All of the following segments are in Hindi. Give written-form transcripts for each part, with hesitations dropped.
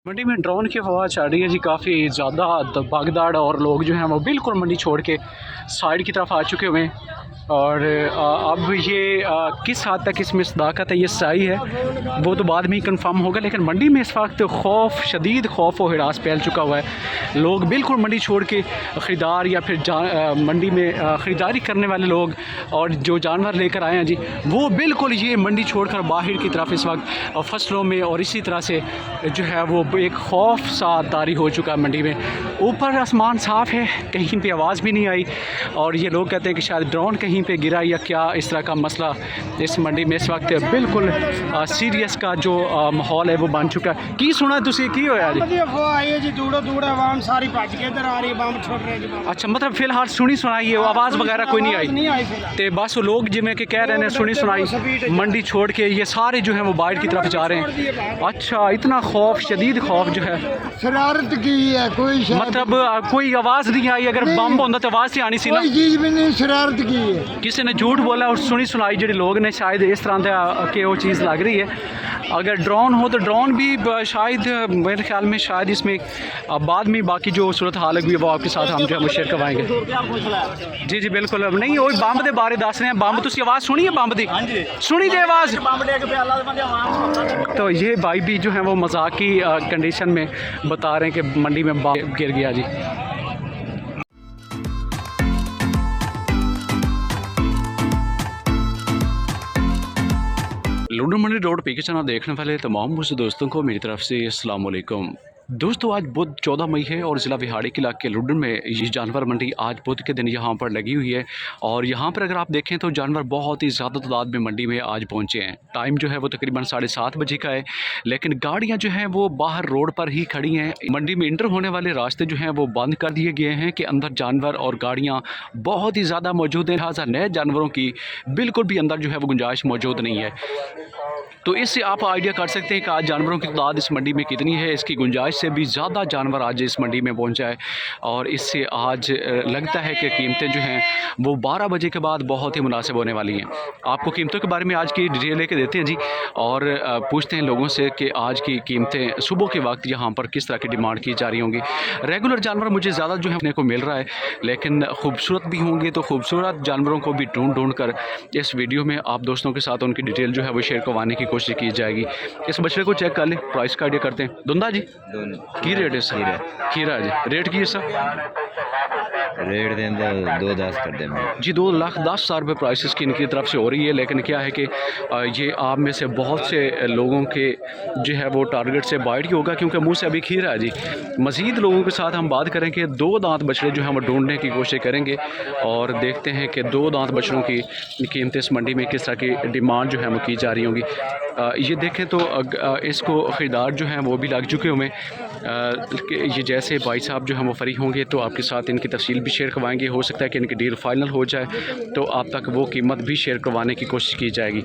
मंडी में ड्रोन की हवा चल रही है जी, काफ़ी ज़्यादा भागदौड़ और लोग जो हैं वो बिल्कुल मंडी छोड़ के साइड की तरफ आ चुके हुए हैं। और अब ये किस हद तक इसमें सदाकत है, ये सही है वो तो बाद में ही कंफर्म होगा। लेकिन मंडी में इस वक्त खौफ, शदीद खौफ और हिरास फैल चुका हुआ है। लोग बिल्कुल मंडी छोड़ के ख़रीदार या फिर मंडी में ख़रीदारी करने वाले लोग और जो जानवर लेकर आए हैं जी, वो बिल्कुल ये मंडी छोड़कर बाहर की तरफ इस वक्त फसलों में और इसी तरह से जो है वो एक खौफ सा तारी हो चुका है मंडी में। ऊपर आसमान साफ़ है, कहीं पे आवाज़ भी नहीं आई और ये लोग कहते हैं कि शायद ड्रोन कहीं पे गिरा या क्या, इस तरह का मसला इस मंडी में इस वक्त बिल्कुल सीरियस का जो माहौल है वो बन चुका है। की सुना तुसी की होया जी? अच्छा, मतलब फिलहाल सुनी सुनाई है, आवाज़ वगैरह कोई नहीं आई तो बस लोग जिमें कि कह रहे हैं सुनी सुनाई मंडी छोड़ के ये सारे जो हैं वो बाहर की तरफ जा रहे हैं। अच्छा, इतना खौफ, शदीद खौफ जो है, शरारत की है कोई मतलब कोई आवाज़ नहीं आई। अगर बम होता तो आवाज़ से आनी सी ना, कोई चीज भी नहीं, शरारत की है। किसी ने झूठ बोला और सुनी सुनाई जो लोग ने शायद इस तरह के वो चीज़ लग रही है। अगर ड्रोन हो तो ड्रोन भी शायद मेरे ख्याल में शायद इसमें बाद में बाकी जो सूरत हाल है वो आपके साथ हम जो है शेयर करवाएंगे। जी जी बिल्कुल। अब नहीं वो बंब के बारे दस रहे हैं। बंब तुसी आवाज़ सुनी है? बंब की सुनी थी आवाज़? तो ये भाई भी जो है वो मजाकी कंडीशन में बता रहे हैं कि मंडी में बम गिर गया जी। लुडन मंडी रोड पे चैनल देखने वाले तमाम मुझे दोस्तों को मेरी तरफ से अस्सलाम वालेकुम। दोस्तों, आज बुध 14 मई है और ज़िला बिहाड़ी के इलाके लुडन में ये जानवर मंडी आज बुध के दिन यहाँ पर लगी हुई है। और यहाँ पर अगर आप देखें तो जानवर बहुत ही ज़्यादा तादाद में मंडी में आज पहुँचे हैं। टाइम जो है वो तकरीबन 7:30 बजे का है, लेकिन गाड़ियाँ जो हैं वो बाहर रोड पर ही खड़ी हैं। मंडी में इंटर होने वाले रास्ते जो हैं वो बंद कर दिए गए हैं कि अंदर जानवर और गाड़ियाँ बहुत ही ज़्यादा मौजूद हैं। लिहाजा नए जानवरों की बिल्कुल भी अंदर जो है वो गुंजाइश मौजूद नहीं है। तो इससे आप आइडिया कर सकते हैं कि आज जानवरों की तादाद इस मंडी में कितनी है। इसकी गुंजाइश से भी ज़्यादा जानवर आज इस मंडी में पहुंचा है और इससे आज लगता है कि कीमतें जो हैं वो 12 बजे के बाद बहुत ही मुनासिब होने वाली हैं। आपको कीमतों के बारे में आज की डिटेल लेके देते हैं जी और पूछते हैं लोगों से कि आज की कीमतें सुबह के वक्त यहाँ पर किस तरह की डिमांड की जा रही होंगी। रेगुलर जानवर मुझे ज़्यादा जो है अपने को मिल रहा है, लेकिन खूबसूरत भी होंगे तो खूबसूरत जानवरों को भी ढूंढ कर इस वीडियो में आप दोस्तों के साथ उनकी डिटेल जो है वो शेयर करवाने की कोशिश की जाएगी। इस बछड़े को चेक कर लें, प्राइस का आइडिया करते हैं। दुंदा जी की रेट है सर? खीरा जी रेट की है सर? रेट देंगे 2,10 कर देंगे जी। 2,10,000 रुपये प्राइस इसकी इनकी तरफ से हो रही है। लेकिन क्या है कि ये आप में से बहुत से लोगों के जो है वो टारगेट से बाइट ही होगा, क्योंकि मुँह से अभी खीरा है जी। मज़ीद लोगों के साथ हम बात करें कि 2 दांत बछड़े जो हैं वो ढूंढने की कोशिश करेंगे और देखते हैं कि 2 दांत बछड़ों की कीमतें इस मंडी में किस तरह की डिमांड जो है वो की जा रही होंगी। ये देखें तो इसको ख़रीदार जो हैं वो भी लग चुके हुए। ये जैसे भाई साहब जो हैं वो फ्री होंगे तो आपके साथ इनकी तफसील भी शेयर करवाएंगे। हो सकता है कि इनकी डील फाइनल हो जाए तो आप तक वो कीमत भी शेयर करवाने की कोशिश की जाएगी।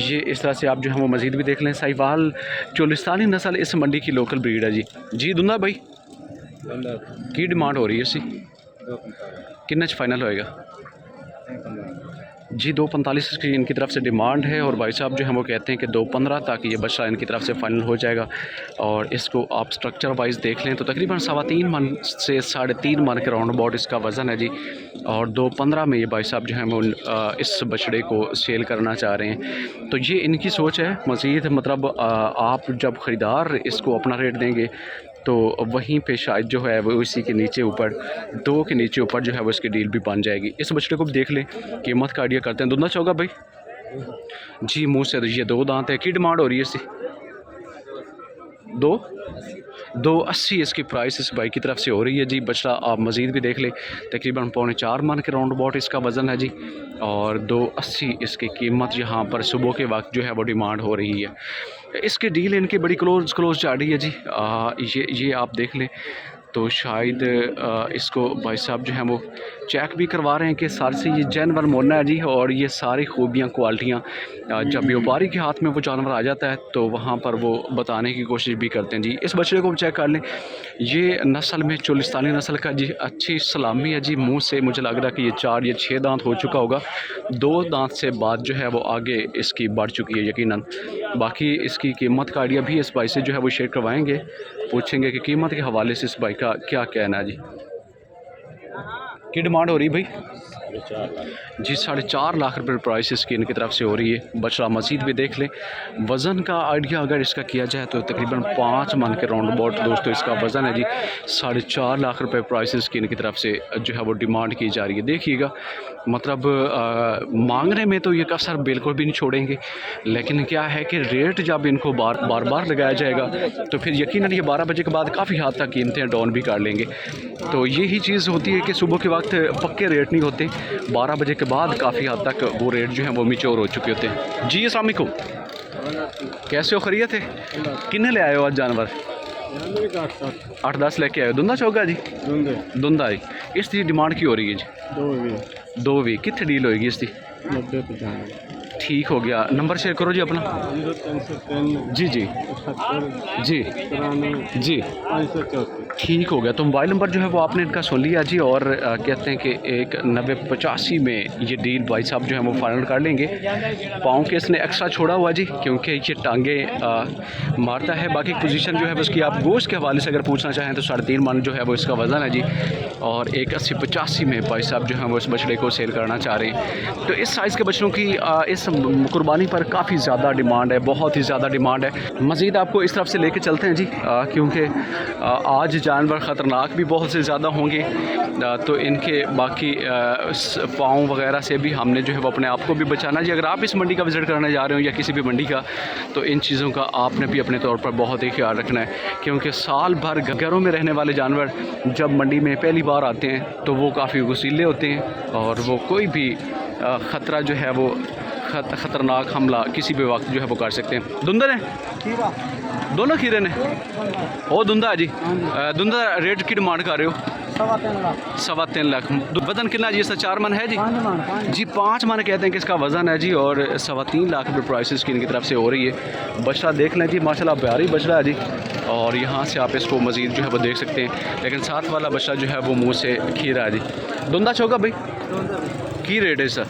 ये इस तरह से आप जो है वो मज़ीद भी देख लें। साहिवाल चोलिस्तानी नस्ल इस मंडी की लोकल ब्रीड है जी। जी दुंदा भाई की डिमांड हो रही है इसी किन्ने फाइनल होएगा जी? 2,45 की इनकी तरफ से डिमांड है और भाई साहब जो हैं वो कहते हैं कि 2,15 तक ये बच्चा इनकी तरफ से फाइनल हो जाएगा। और इसको आप स्ट्रक्चर वाइज देख लें तो तकरीबन 3.25 मन से 3.5 मन के राउंड अबाउट इसका वज़न है जी। और 2,15 में ये भाई साहब जो हैं वो इस बछड़े को सेल करना चाह रहे हैं। तो ये इनकी सोच है। मज़ीद मतलब आप जब ख़रीदार इसको अपना रेट देंगे तो वहीं पे शायद जो है वो इसी के नीचे ऊपर 2 के नीचे ऊपर जो है वो इसकी डील भी बन जाएगी। इस बछड़े को भी देख लें, कीमत का आइडिया करते हैं। दुंदा चौगा भाई जी, मुंह से ये 2 दांत है। की डिमांड हो रही है इसी? 2,80 इसकी प्राइस इस भाई की तरफ से हो रही है जी। बछड़ा आप मज़ीद भी देख लें, तकरीबन 3.25 मन के राउंड अबाउट इसका वज़न है जी। और 2,80 इसकी कीमत यहाँ पर सुबह के वक्त जो है वो डिमांड हो रही है। इसकी डील इनकी बड़ी क्लोज जा रही है जी। ये आप देख लें तो शायद इसको भाई साहब जो हैं वो चेक भी करवा रहे हैं कि सार से ये जानवर मोना है जी, और ये सारी खूबियाँ क्वालिटियाँ जब व्यापारी के हाथ में वो जानवर आ जाता है तो वहाँ पर वो बताने की कोशिश भी करते हैं जी। इस बछड़े को चेक कर लें, ये नस्ल में चोलिस्तानी नस्ल का जी, अच्छी सलामी है जी। मुंह से मुझे लग रहा है कि ये 4 या 6 दांत हो चुका होगा, 2 दांत से बाद जो है वो आगे इसकी बढ़ चुकी है यकीनन। बाकी इसकी कीमत का आइडिया भी इस भाई से जो है वो शेयर करवाएंगे, पूछेंगे कि कीमत के हवाले से इस भाई का क्या कहना है जी। की डिमांड हो रही है भाई जी? 4.5 लाख रुपये प्राइस इसकी इनकी तरफ से हो रही है। बछड़ा मजीद भी देख लें, वज़न का आइडिया अगर इसका किया जाए तो तकरीबन 5 मन के राउंड अबाउट दोस्तों इसका वज़न है जी। 4.5 लाख रुपये प्राइस इसकी इनकी तरफ से जो है वो डिमांड की जा रही है। देखिएगा मतलब मांगने में तो ये कसर बिल्कुल भी नहीं छोड़ेंगे, लेकिन क्या है कि रेट जब इनको बार बार लगाया जाएगा तो फिर यकीनन ये 12 बजे के बाद काफ़ी हद तक कीमतें डाउन भी कर लेंगे। तो यही चीज़ होती है कि सुबह के वक्त पक्के रेट नहीं होते, 12 बजे के बाद काफ़ी हद तक वो रेट जो है वो मैच्योर हो चुके होते हैं जी। अस्सलाम वालेकुम, कैसे हो, खरीद थे? किन्ने ले आए हो आज जानवर? 8-10 लेके आए हो। दुंदा चौगा जी? दुंदा जी। इसकी डिमांड की हो रही है जी? 2 भी। कितने डील होएगी इसकी? 90-95। ठीक हो गया। नंबर शेयर करो जी अपना। 0303 जी जी 78 जी 93 जी 534। ठीक हो गया। तो मोबाइल नंबर जो है वो आपने इनका सुन लिया जी, और कहते हैं कि एक 90-85 में ये डील भाई साहब जो है वो फाइनल कर लेंगे। पाँव के इसने एक्स्ट्रा छोड़ा हुआ जी, क्योंकि ये टांगे मारता है। बाकी पोजीशन जो है उसकी आप गोश्त के हवाले से अगर पूछना चाहें तो 3.5 मन जो है वो इसका वज़न है जी, और एक 80-85 में भाई साहब जो है वो इस बछड़े को सेल करना चाह रहे हैं। तो इस साइज़ के बछड़ों की इस कुर्बानी पर काफ़ी ज़्यादा डिमांड है, बहुत ही ज़्यादा डिमांड है। मज़ीद आपको इस तरफ से लेके चलते हैं जी, क्योंकि आज जानवर ख़तरनाक भी बहुत से ज़्यादा होंगे, तो इनके बाकी पाँव वगैरह से भी हमने जो है वो अपने आप को भी बचाना जी। अगर आप इस मंडी का विज़िट करने जा रहे हो या किसी भी मंडी का, तो इन चीज़ों का आपने भी अपने तौर पर बहुत ही ख्याल रखना है, क्योंकि साल भर घरों में रहने वाले जानवर जब मंडी में पहली बार आते हैं तो वो काफ़ी वसीले होते हैं, और वो कोई भी ख़तरा जो है वो ख़तरनाक हमला किसी भी वक्त जो है वो कर सकते हैं। दुंदर है दोनों खीरे ने ओ दुंदा जी। दुंदा रेट की डिमांड कर रहे हो? 3.25 लाख। वज़न कितना जी इसका? 4 मन है जी? जी 5 मन कहते हैं कि इसका वज़न है जी, और 3.25 लाख रुपये प्राइस की इनकी तरफ से हो रही है। बछड़ा देख लें जी, माशाल्लाह प्यारी बछड़ा है जी, और यहाँ से आप इसको मज़ीद जो है वो देख सकते हैं। लेकिन साथ वाला बछड़ा जो है वो मुँह से खीरा है जी। दुंदा चौका भाई की रेट है सर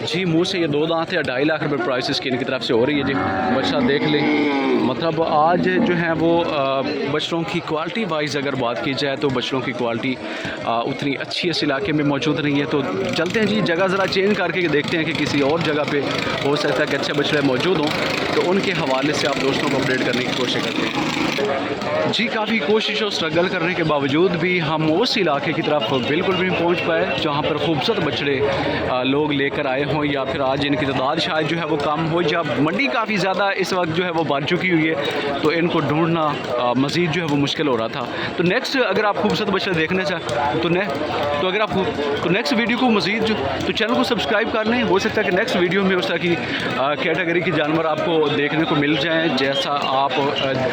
जी? मुँह से ये 2 दांत है, 2.5 लाख रुपये प्राइस इसकी इनकी तरफ से हो रही है जी। बछड़ा देख लें, मतलब आज जो है वो बछड़ों की क्वालिटी वाइज अगर बात की जाए तो बछड़ों की क्वालिटी उतनी अच्छी इस इलाके में मौजूद नहीं है। तो चलते हैं जी, जगह ज़रा चेंज करके देखते हैं कि किसी और जगह पे हो सकता है कि अच्छे बछड़े मौजूद हों, तो उनके हवाले से आप दोस्तों को अपडेट करने की कोशिश करते हैं जी। काफ़ी कोशिश और स्ट्रगल करने के बावजूद भी हम उस इलाके की तरफ बिल्कुल भी नहीं पहुँच पाए जहाँ पर खूबसूरत बछड़े लोग लेकर आए हों, या फिर आज इनकी तादाद शायद जो है वो कम हो, या मंडी काफ़ी ज़्यादा इस वक्त जो है वो बढ़ चुकी हुई है, तो इनको ढूंढना मज़ीद जो है वो मुश्किल हो रहा था। तो नेक्स्ट अगर आप खूबसूरत बछड़े देखने चाहें तो अगर आप तो नेक्स्ट वीडियो को मज़ीद तो चैनल को सब्सक्राइब कर लें। हो सकता है कि नेक्स्ट वीडियो में उस तरह की कैटेगरी के जानवर आपको देखने को मिल जाएँ जैसा आप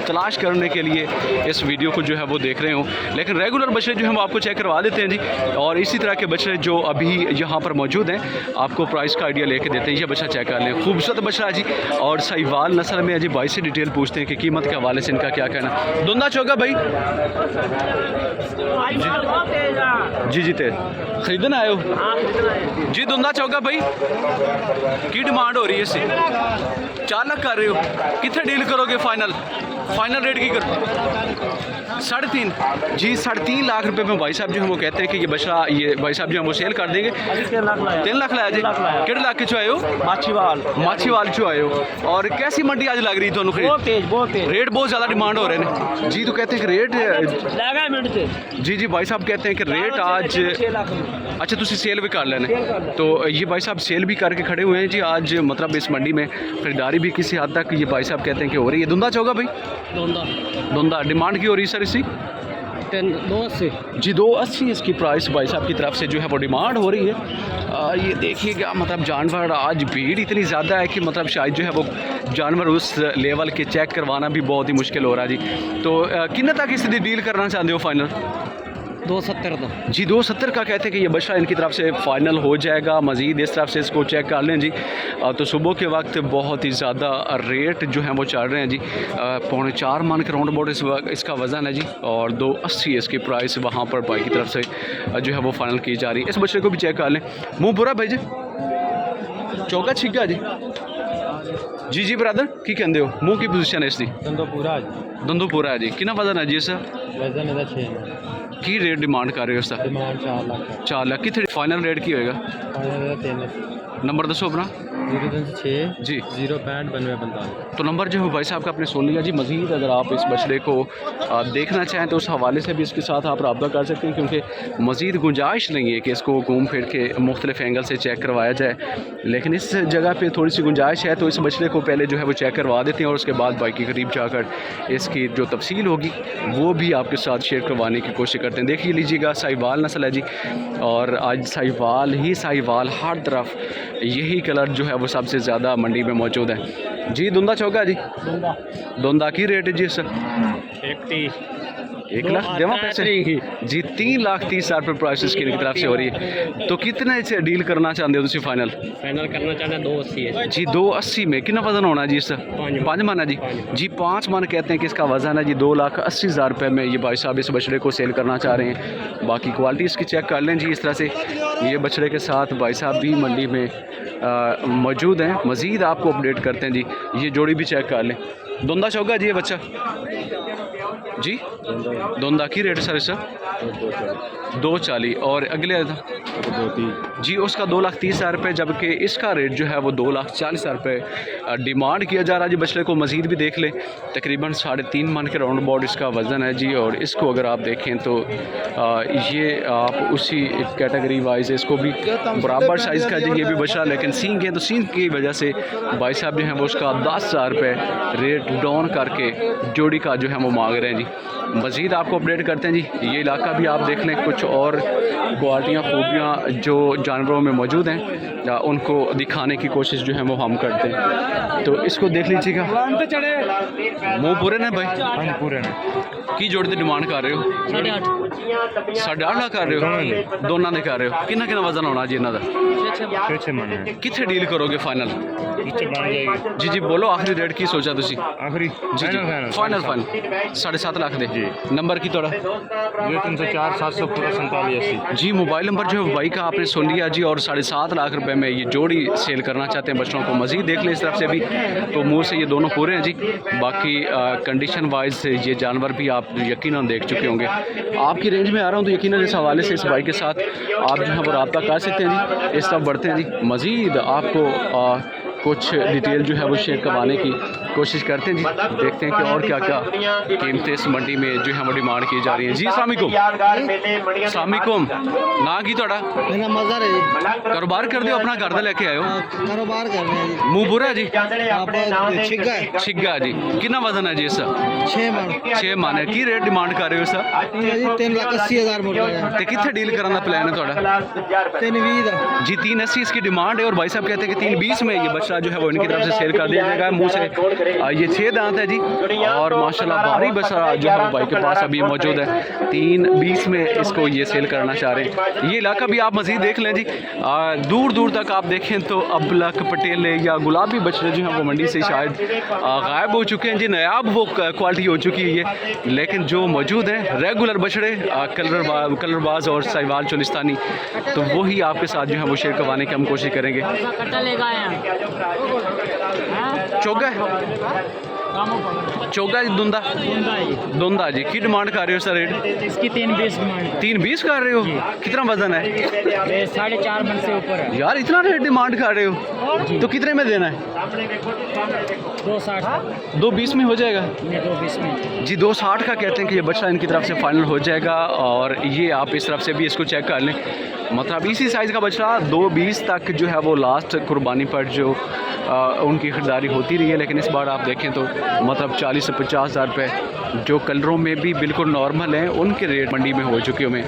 तलाश करने के लिए इस वीडियो को जो है वो देख रहे हो। लेकिन रेगुलर बछड़े जो है वो आपको चेक करवा देते हैं जी, और इसी तरह के बछड़े जो अभी यहाँ पर मौजूद हैं आपको प्राइस का आइडिया लेके देते हैं। ये बछड़ा चेक कर लें, खूबसूरत बछड़ा जी, और साहिवाल नस्ल में जी। भाई से डिटेल पूछते हैं कि कीमत के हवाले से इनका क्या कहना। दुंदा चौका भाई जी? जी तेज खरीदना आए हो जी? दुंदा चौका भाई की डिमांड हो रही है इससे? 4 लाख कर रहे हो? कितने डील करोगे? फाइनल रेट की करो? 3.5 जी। 3.5 लाख रुपए में भाई साहब जो है वो कहते हैं कि ये बछड़ा ये भाई साहब जो है वो सेल कर देंगे। 3 लाख लाया जी? किहड़े इलाके चो आए हो? माछीवाल चो आए हो। और कैसी मंडी आज लग रही है ਤੁਹਾਨੂੰ? रेट बहुत ज़्यादा डिमांड हो रहे हैं जी, तो कहते हैं कि रेट जी जी भाई साहब कहते हैं कि रेट आज अच्छा तुसी सेल भी कर लेने, तो ये भाई साहब सेल भी करके खड़े हुए हैं जी आज, मतलब इस मंडी में ख़रीदारी भी किसी हद तक ये भाई साहब कहते हैं कि हो रही है। दुंदा चौका भाई? दुंदा डिमांड की हो रही है सर इसी? 280 जी। 280 इसकी प्राइस भाई साहब की तरफ से जो है वो डिमांड हो रही है। ये देखिएगा मतलब जानवर आज भीड़ इतनी ज़्यादा है कि मतलब शायद जो है वो जानवर उस लेवल के चेक करवाना भी बहुत ही मुश्किल हो रहा है जी। तो कितने तक इसकी डील करना चाहते हो फाइनल? 270 तो जी 270 का कहते हैं कि ये बछड़ा इनकी तरफ से फ़ाइनल हो जाएगा। मज़ीद इस तरफ से इसको चेक कर लें जी। तो सुबह के वक्त बहुत ही ज़्यादा रेट जो है वो चल रहे हैं जी। 4.25 मन के राउंड अबाउट इसका वज़न है जी, और 280 इसकी प्राइस वहाँ पर भाई की तरफ से जो है वो फाइनल की जा रही है। इस बछड़े को भी चेक कर लें। मुँह बुरा भाई जी, चौका छिका जी जी जी ब्रदर की कहते हो, मुँह की पोजीशन है इसकी? दंदो पूरा है जी। कितना वज़न है जी इसका? वजन ਇਹਦਾ 6 ਹੈ। की रेट डिमांड कर रहे हो इसका? डिमांड 4 ਲੱਖ ਹੈ। 4 लाख। कितने फाइनल रेट की होएगा? फाइनल ਇਹਦਾ 3 नंबर दसो अपना 06 जी। 065 9245। तो नंबर जो है भाई साहब का आपने सुन लिया जी। मज़ीद अगर आप इस बछड़े को देखना चाहें तो उस हवाले से भी इसके साथ आप रब्ता कर सकते हैं, क्योंकि मज़ीद गुंजाइश नहीं है कि इसको घूम फिर के मुख्तलिफ एंगल से चेक करवाया जाए, लेकिन इस जगह पे थोड़ी सी गुंजाइश है। तो इस बछड़े को पहले जो है वो चेक करवा देते हैं और उसके बाद बाइक के करीब जाकर इसकी जो तफसील होगी वो भी आपके साथ शेयर करवाने की कोशिश करते हैं। देखिए लीजिएगा, साहिवाल नस्ल है जी, और आज साहिवाल ही साहिवाल हर तरफ यही कलर जो है वो सबसे ज़्यादा मंडी में मौजूद है जी। दुंदा चौका जी, दुंदा की रेट है जी सर? 1 लाख जमा पैसे जी। 3,30,000 रुपये प्राइस इसकी तरफ से हो रही है। तो कितने से डील करना चाहते हो तुम फाइनल? फाइनल करना चाहते हैं 280 है जी। 280 में कितना वज़न होना जी इसका? 5 मन है जी। जी 5 मन कहते हैं कि इसका वज़न है जी। 2,80,000 रुपये में ये भाई साहब इस बछड़े को सेल करना चाह रहे हैं। बाकी क्वालिटी इसकी चेक कर लें जी। इस तरह से ये बछड़े के साथ भाई साहब भी मंडी में मौजूद हैं। मज़ीद आपको अपडेट करते हैं जी। ये जोड़ी भी चेक कर लें। दोंदा चौगा जी ये बच्चा जी। दोंदा की रेट सर इसका? 240। और अगले जी उसका 2,30,000 रुपये, जबकि इसका रेट जो है वो 2,40,000 रुपये डिमांड किया जा रहा है जी। बछड़े को मज़ीद भी देख लें। तकरीबन 3.5 मन के राउंड अबाउट इसका वज़न है जी। और इसको अगर आप देखें तो ये आप उसी कैटेगरी वाइज इसको भी बराबर साइज़ का जी ये भी बछड़ा, लेकिन सींग है तो सींग की वजह से भाई साहब जो है वो उसका 10,000 रुपये रेट डाउन करके जोड़ी का जो है वो मांग रहे हैं जी। मज़ीद आपको अपडेट करते हैं जी। ये इलाका भी आप देख लें। कुछ और क्वालिटियाँ खूबियाँ जो जानवरों में मौजूद हैं उनको दिखाने की कोशिश जो है वो हम करते हैं। तो इसको देख लीजिएगा। मुँह पूरे ने भाई? हाँ पूरे ने। की जोड़ी की डिमांड कर रहे हो? 8.5 लाख कर रहे हो? दोनों ने कर रहे हो? कितना कितना वजन होना जी इन्हों का? 6 मन है। कितने डील करोगे फाइनल? बन जाएगी जी जी बोलो आखिरी रेट की सोचा तुसी? आखिरी जी जी फाइनल 7.5 लाख दे जी। नंबर की थोड़ा 0304 747 80 जी। मोबाइल नंबर जो है भाई का आपने सुन लिया जी। और 7.5 लाख रुपए में ये जोड़ी सेल करना चाहते हैं बच्चों को। मज़ीद देख लें इस तरफ से भी। तो मुंह से ये दोनों पूरे हैं जी। बाकी कंडीशन वाइज ये जानवर भी आप यकीनन देख चुके होंगे। आपकी रेंज में आ रहा हूँ तो यकीनन इस हवाले से इस भाई के साथ आप जो है वो रब्ता कर सकते हैं जी। इस तरफ बढ़ते हैं जी। मज़ीद आपको कुछ डिटेल जो है वो शेयर करवाने की कोशिश करते हैं जी। देखते हैं कि और क्या क्या कीमतें इस मंडी में जो है वो डिमांड की जा रही हैं जी। अस्सलामुअलैकुम ना की थोड़ा मेरा मज़ा है जी। कारोबार कर दियो अपना घर दा लेके आयो? कारोबार कर रहे हैं जी। मुँह बुरा है जी? आप छिग्गा है छिग्गा जी। कितना वजन है जी इसका? 6 मन 6 मन है। की रेट डिमांड कर रहे हो सर? जी 3,80,000 मुड़ गया। ते कितने डील कराने का प्लान है थोड़ा? 320 है जी। 380 इसकी डिमांड है और भाई साहब कहते हैं कि 320 में ये बच्चा जो है वो इनकी तरफ से सेल कर दिया जाएगा। मुंह से ये 6 दांत है जी। और माशाल्लाह भारी बछड़ा जो है भाई के पास अभी मौजूद है। 320 में इसको ये सेल करना चाह रहे हैं। ये इलाका भी आप मज़ीद देख लें जी। दूर दूर तक आप देखें तो अबलक पटेले या गुलाबी बछड़े जो हैं वो मंडी से शायद गायब हो चुके हैं जी। नायाब वो क्वालिटी हो चुकी है ये, लेकिन जो मौजूद हैं रेगुलर बछड़े कलरबाज और साहिवाल चोलिस्तानी, तो वही आपके साथ जो है वो शेयर करवाने की हम कोशिश करेंगे। चौगा चौगा जी। दुंदा जी की डिमांड कर रहे हो सर रेट? इसकी 320 डिमांड 320 कर रहे हो? कितना वजन है? 4.5 मन से ऊपर है यार। इतना रेट डिमांड कर रहे हो तो कितने में देना है? 260 220 में हो जाएगा 220 में जी। 260 का कहते हैं कि ये बच्चा इनकी तरफ से फाइनल हो जाएगा। और ये आप इस तरफ से भी इसको चेक कर लें। मतलब इसी साइज़ का बछड़ा 220 तक जो है वो लास्ट कुर्बानी पर जो उनकी ख़रीदारी होती रही है, लेकिन इस बार आप देखें तो मतलब 40 से 50 हज़ार रुपये जो कलरों में भी बिल्कुल नॉर्मल हैं उनके रेट मंडी में हो चुके हुए हैं।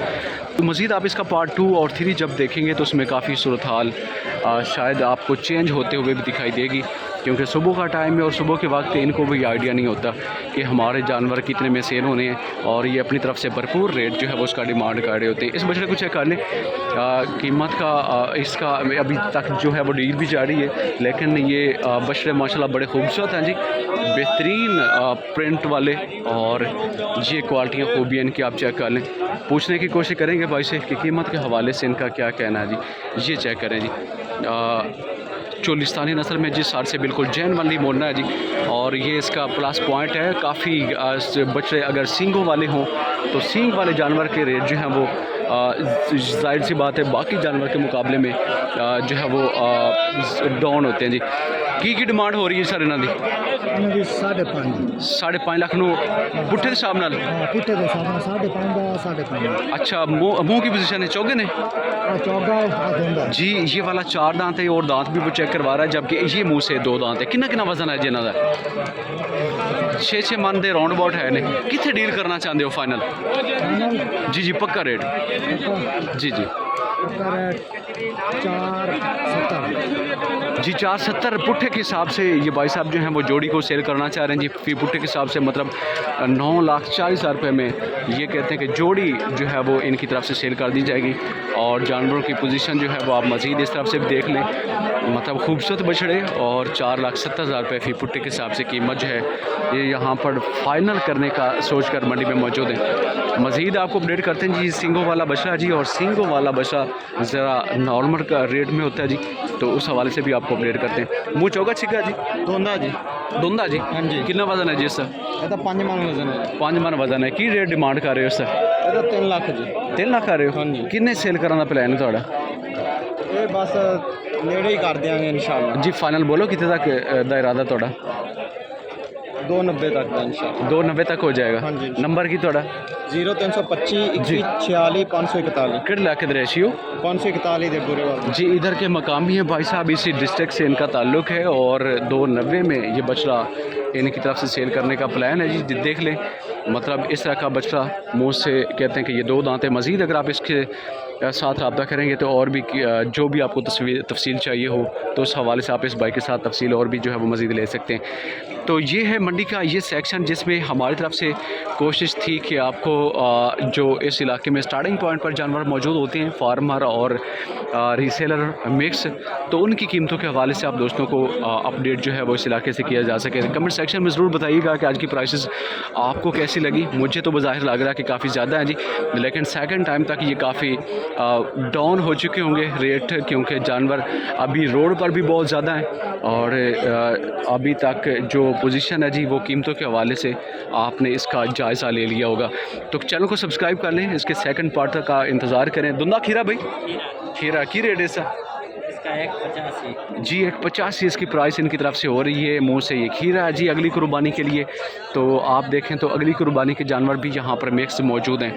तो मज़ीद आप इसका पार्ट 2 और 3 जब देखेंगे तो उसमें काफ़ी सूरत हाल शायद आपको चेंज होते हुए भी दिखाई देगी, क्योंकि सुबह का टाइम है और सुबह के वक्त इनको भी आइडिया नहीं होता कि हमारे जानवर कितने में सेल होने हैं, और ये अपनी तरफ से भरपूर रेट जो है वो उसका डिमांड कर रहे होते हैं। इस बछड़े को चेक कर लें, कीमत का इसका अभी तक जो है वो डील भी जारी है, लेकिन ये बछड़े माशाल्लाह बड़े खूबसूरत हैं जी, बेहतरीन प्रिंट वाले, और ये क्वालिटियाँ खूबियाँ इनकी आप चेक कर लें। पूछने की कोशिश करेंगे भाई से कि कीमत के हवाले से इनका क्या कहना है जी। ये चेक करें जी, चोलिस्तानी नस्ल में जिस साल से बिल्कुल जैन वाली मोड़ना है जी, और ये इसका प्लस पॉइंट है। काफ़ी बछड़े अगर सींगों वाले हों तो सींग वाले जानवर के रेट जो हैं वो जाहिर सी बात है बाकी जानवर के मुकाबले में जो है वो डाउन होते हैं जी। की डिमांड हो रही है सर इन्हों की? 5.5 लाख नू पुट्ठे के हिसाब नाल? पुट्ठे के हिसाब नाल 5.5 अच्छा, मुँह की पोजीशन है चौगे ने जी। ये वाला 4 दांत है और दांत भी वो चेक करवा रहा है, जबकि ये मुँह से 2 दांत है। कितना वजन है जी इन्हों का? 6 मन के राउंड अबाउट है ने। कितने डील करना चाहते हो फाइनल? जी पक्का रेट जी 470 पुट्ठे के हिसाब से ये भाई साहब जो हैं वो जोड़ी को सेल करना चाह रहे हैं जी। फी पुट्ठे के हिसाब से मतलब 9,40,000 रुपये में ये कहते हैं कि जोड़ी जो है वो इनकी तरफ से सेल कर दी जाएगी। और जानवरों की पोजीशन जो है वो आप मज़ीद इस तरफ से भी देख लें, मतलब खूबसूरत बछड़े, और 4,70,000 रुपये फी पुट्ठे के हिसाब से कीमत जो है ये यहाँ पर फाइनल करने का सोच कर मंडी में मौजूद है। मज़ीद आपको अपडेट करते हैं जी सींगों वाला बछड़ा जी, और सींगों वाला बछड़ा ज़रा नॉर्मल का रेट में होता है जी, तो उस हवाले से भी आपको अपडेट करते हैं। मुँह चौगा छिका जी? दोंदा जी हाँ जी। कितना वजन है जी इसका? 5 मन वजन है। 5 मन वजन है। की रेट डिमांड कर रहे हो इसका? 3 लाख जी। 3 लाख कर रहे हो? हाँ जी। किन्ने सेल कराने का प्लान है थोड़ा? ये बस नेड़े ही कर देंगे इंशाल्लाह जी। फाइनल बोलो कितने तक दा इरादा थोड़ा? 290 तक का इंशाल्लाह। 290 तक हो जाएगा? हाँ जी। नंबर की थोड़ा? 0325 2146 541। किड़ लाके रेशियो 541 दे बुरे वाले जी। इधर के मकामी हैं भाई साहब, इसी डिस्ट्रिक्ट से इनका ताल्लुक़ है, और 290 में ये बछड़ा इनकी तरफ से सेल करने का प्लान है जी। देख लें, मतलब इस तरह का बछड़ा मुँह से कहते हैं कि ये 2 दांत है। मज़ीद अगर आप इसके साथ रब्ता करेंगे तो और भी जो भी आपको तफसील चाहिए हो तो उस हवाले से आप इस बाइक के साथ तफसील और भी जो है वो मज़ीद ले सकते हैं। तो ये है मंडी का ये सेक्शन, जिसमें हमारी तरफ से कोशिश थी कि आपको जो इस इलाके में स्टार्टिंग पॉइंट पर जानवर मौजूद होते हैं, फार्मर और रीसेलर मिक्स, तो उनकी कीमतों के हवाले से आप दोस्तों को अपडेट जो है वो इस इलाके से किया जा सके। कमेंट सेक्शन में ज़रूर बताइएगा कि आज की प्राइसेस आपको कैसी लगी। मुझे तो बज़ाहिर लग रहा है कि काफ़ी ज़्यादा है जी, लेकिन सेकंड टाइम तक ये काफ़ी डाउन हो चुके होंगे रेट, क्योंकि जानवर अभी रोड पर भी बहुत ज़्यादा हैं, और अभी तक जो पोजीशन है जी वो कीमतों के हवाले से आपने इसका जायज़ा ले लिया होगा। तो चैनल को सब्सक्राइब कर लें, इसके सेकंड पार्ट तक का इंतज़ार करें। दुंदा खीरा भाई, खीरा की रेट है इसका? 185 जी 185 इसकी प्राइस इनकी तरफ से हो रही है। मुँह से ये खीरा है जी अगली कुर्बानी के लिए। तो आप देखें तो अगली कुर्बानी के जानवर भी यहाँ पर मिक्स मौजूद हैं।